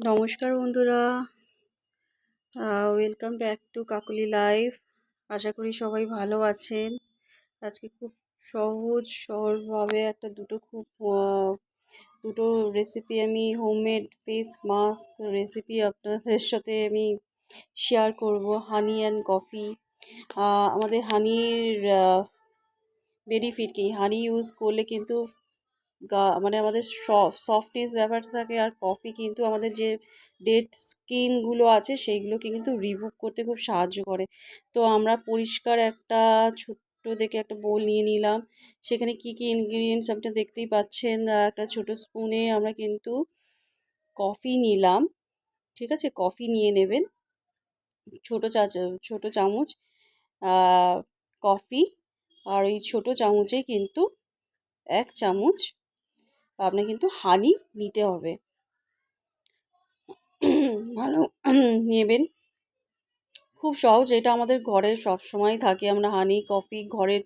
নমস্কার বন্ধুরা, welcome back to Kakuli life. আশা করি সবাই ভালো আছেন। আজকে খুব সহজভাবে দুটো রেসিপি আমি হোমমেড ফেস মাস্ক রেসিপি আপনাদের সাথে আমি শেয়ার করব। হানি অ্যান্ড কফি। আমাদের হানির বেনিফিট কি? হানি ইউজ করলে কিন্তু মানে আমাদের সফটনেস ব্যাপারটা থাকে। আর কফি কিন্তু আমাদের যে ডেড স্কিনগুলো আছে সেইগুলোকে কিন্তু রিমুভ করতে খুব সাহায্য করে। তো আমরা পরিষ্কার একটা ছোট্ট দেখে একটা বোল নিয়ে নিলাম। সেখানে কি কি ইনগ্রিডিয়েন্টস আপনারা দেখতেই পাচ্ছেন। একটা ছোট স্পুনে আমরা কিন্তু কফি নিলাম। ঠিক আছে, কফি নিয়ে নেবেন ছোট চামচ কফি। আর ওই ছোট চামচে কিন্তু 1 চামচ আপনার কিন্তু হানি নিতে হবে। ভালো নেবেন, খুব সহজ। এটা আমাদের ঘরে সব সময় থাকে। আমরা হানি কফি ঘরের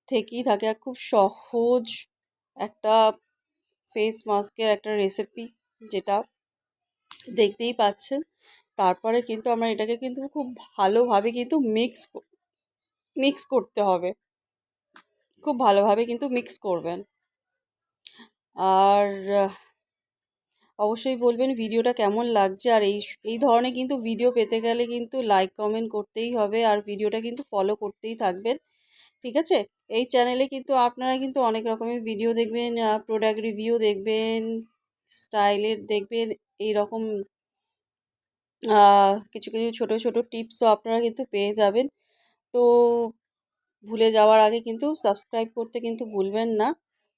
থেকেই থাকে। আর খুব সহজ একটা ফেস মাস্কের একটা রেসিপি, যেটা দেখতেই পাচ্ছেন। তারপরে কিন্তু আমরা এটাকে কিন্তু খুব ভালোভাবে কিন্তু মিক্স করতে হবে। খুব ভালোভাবে কিন্তু মিক্স করবেন। আর অবশ্যই বলবেন ভিডিওটা কেমন লাগছে। আর এই ধরনের কিন্তু ভিডিও পেতে গেলে কিন্তু লাইক কমেন্ট করতেই হবে। আর ভিডিওটা কিন্তু ফলো করতেই থাকবেন। ঠিক আছে, এই চ্যানেলে কিন্তু আপনারা কিন্তু অনেক রকমের ভিডিও দেখবেন, প্রোডাক্ট রিভিউ দেখবেন, স্টাইলের দেখবেন, এই রকম কিছু কিছু ছোট ছোট টিপসও আপনারা কিন্তু পেয়ে যাবেন। তো ভুলে যাওয়ার আগে কিন্তু সাবস্ক্রাইব করতে কিন্তু ভুলবেন না।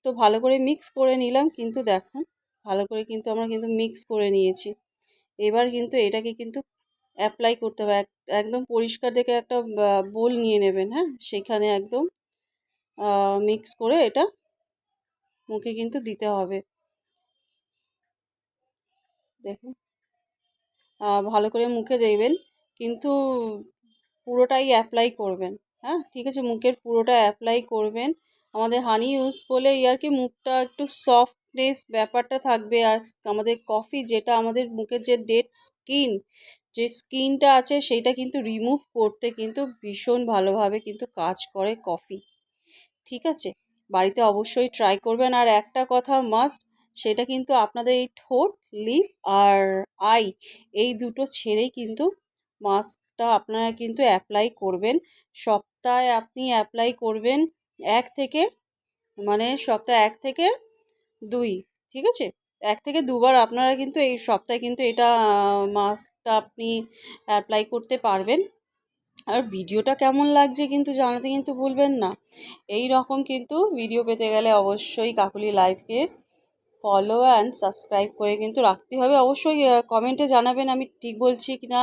তো ভালো করে মিক্স করে নিলাম, কিন্তু দেখুন ভালো করে কিন্তু আমরা কিন্তু মিক্স করে নিয়েছি। এবার কিন্তু এটাকে কিন্তু অ্যাপ্লাই করতে হবে। একদম পরিষ্কার দেখে একটা বোল নিয়ে নেবেন। হ্যাঁ, সেখানে একদম মিক্স করে এটা মুখে কিন্তু দিতে হবে। দেখুন ভালো করে মুখে দেবেন, কিন্তু পুরোটাই অ্যাপ্লাই করবেন। হ্যাঁ, ঠিক আছে, মুখের পুরোটা অ্যাপ্লাই করবেন। আমাদের হানি ইউজ করলে আর কি মুখটা একটু সফটনেস ব্যাপারটা থাকবে। আর আমাদের কফি, যেটা আমাদের মুখের যে ডেড স্কিনটা আছে সেইটা কিন্তু রিমুভ করতে কিন্তু ভীষণ ভালোভাবে কিন্তু কাজ করে কফি। ঠিক আছে, বাড়িতে অবশ্যই ট্রাই করবেন। আর একটা কথা মাস্ট, সেটা কিন্তু আপনাদের এই ঠোঁট, লিপ আর আই, এই দুটো ছেড়েই কিন্তু মাস্কটা আপনারা কিন্তু অ্যাপ্লাই করবেন। সপ্তাহে আপনি অ্যাপ্লাই করবেন সপ্তাহে 1 থেকে 2। ঠিক আছে, 1 থেকে 2 বার আপনারা কিন্তু এই সপ্তাহে কিন্তু এটা মাস্কটা আপনি অ্যাপ্লাই করতে পারবেন। আর ভিডিওটা কেমন লাগছে কিন্তু জানাতে কিন্তু ভুলবেন না। এই রকম কিন্তু ভিডিও পেতে গেলে অবশ্যই কাকুলি লাইফকে ফলো অ্যান্ড সাবস্ক্রাইব করে কিন্তু রাখতে হবে। অবশ্যই কমেন্টে জানাবেন আমি ঠিক বলছি কি না,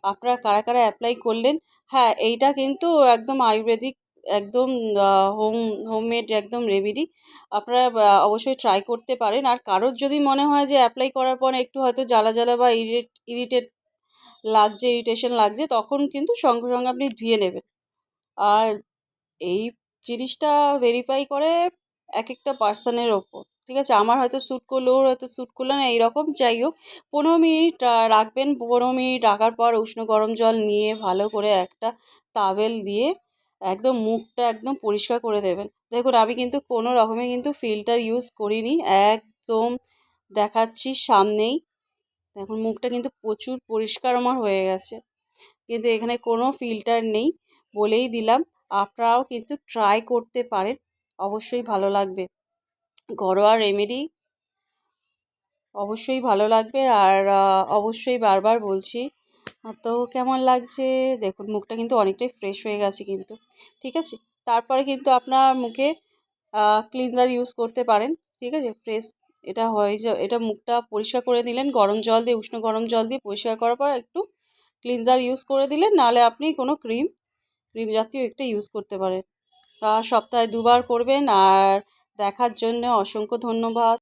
আপনারা কারা কারা অ্যাপ্লাই করলেন। হ্যাঁ, এইটা কিন্তু একদম আয়ুর্বেদিক, একদম হোমমেড একদম রেমেডি। আপনারা অবশ্যই ট্রাই করতে পারেন। আর কারোর যদি মনে হয় যে অ্যাপ্লাই করার পর একটু হয়তো জ্বালা জ্বালা বা ইরিটেশন লাগছে, তখন কিন্তু সঙ্গে সঙ্গে আপনি ধুয়ে নেবেন। আর এই জিনিসটা ভেরিফাই করে এক একটা পার্সনের ওপর। ঠিক আছে, আমার হয়তো শ্যুট করলো, ওর হয়তো শ্যুট করলো না, এইরকম। যাই হোক, 15 মিনিট রাখবেন। 15 মিনিট রাখার পর উষ্ণ গরম জল নিয়ে ভালো করে একটা তাওয়েল দিয়ে একদম মুখটা একদম পরিষ্কার করে দেবেন। দেখুন, আমি কিন্তু কোনো রকমে কিন্তু ফিল্টার ইউজ করিনি, একদম দেখাচ্ছি সামনেই। দেখুন মুখটা কিন্তু প্রচুর পরিষ্কার আমার হয়ে গেছে, কিন্তু এখানে কোনো ফিল্টার নেই বলেই দিলাম। আপনারাও কিন্তু ট্রাই করতে পারেন, অবশ্যই ভালো লাগবে। ঘরোয়া রেমেডি, অবশ্যই ভালো লাগবে। আর অবশ্যই বারবার বলছি। তো কেমন লাগছে দেখুন, মুখটা কিন্তু অনেকটাই ফ্রেশ হয়ে গেছে কিন্তু। ঠিক আছে, তারপরে কিন্তু আপনার মুখে ক্লিনজার ইউজ করতে পারেন। ঠিক আছে, ফ্রেশ এটা এটা মুখটা পরিষ্কার করে দিলেন গরম জল দিয়ে, উষ্ণ গরম জল দিয়ে পরিষ্কার করার পর একটু ক্লিনজার ইউজ করে দিলেন। নাহলে আপনি কোনো ক্রিম জাতীয় একটা ইউজ করতে পারেন। সপ্তাহে 2 বার করবেন। আর দেখার জন্য অসংখ্য ধন্যবাদ।